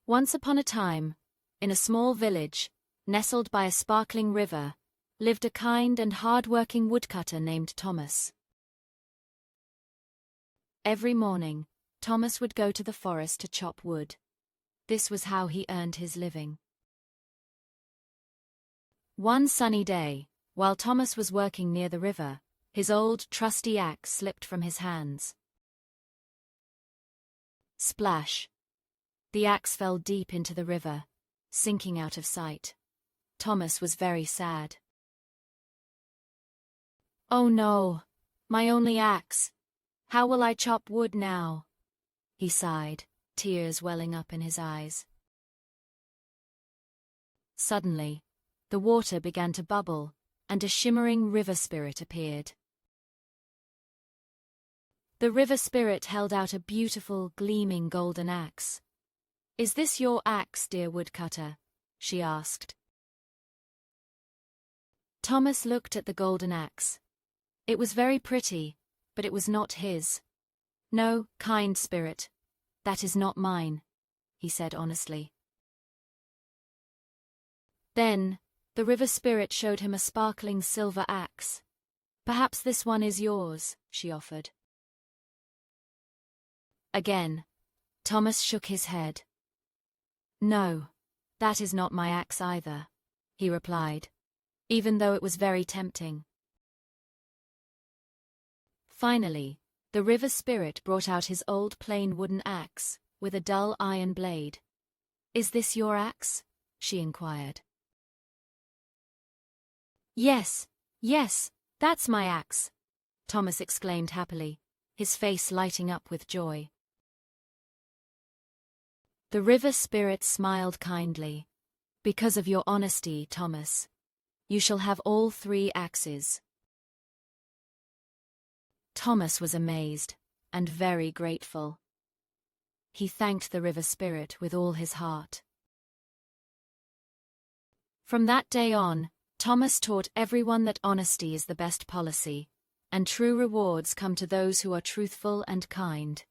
Once upon a time, in a small village, nestled by a sparkling river, lived a kind and hard-working woodcutter named Thomas. Every morning, Thomas would go to the forest to chop wood. This was how he earned his living. One sunny day, while Thomas was working near the river, his old, trusty axe slipped from his hands. Splash! The axe fell deep into the river, sinking out of sight. Thomas was very sad. "Oh no, my only axe! How will I chop wood now?" he sighed, tears welling up in his eyes. Suddenly, the water began to bubble, and a shimmering river spirit appeared. The river spirit held out a beautiful, gleaming golden axe. "Is this your axe, dear woodcutter?" she asked. Thomas looked at the golden axe. It was very pretty, but it was not his. "No, kind spirit, that is not mine," he said honestly. Then, the river spirit showed him a sparkling silver axe. "Perhaps this one is yours," she offered. Again, Thomas shook his head. "No, that is not my axe either," he replied, even though it was very tempting. Finally, the river spirit brought out his old plain wooden axe, with a dull iron blade. "Is this your axe?" she inquired. Yes, that's my axe," Thomas exclaimed happily, his face lighting up with joy. The river spirit smiled kindly. "Because of your honesty, Thomas, you shall have all 3 axes." Thomas was amazed and very grateful. He thanked the river spirit with all his heart. From that day on, Thomas taught everyone that honesty is the best policy, and true rewards come to those who are truthful and kind.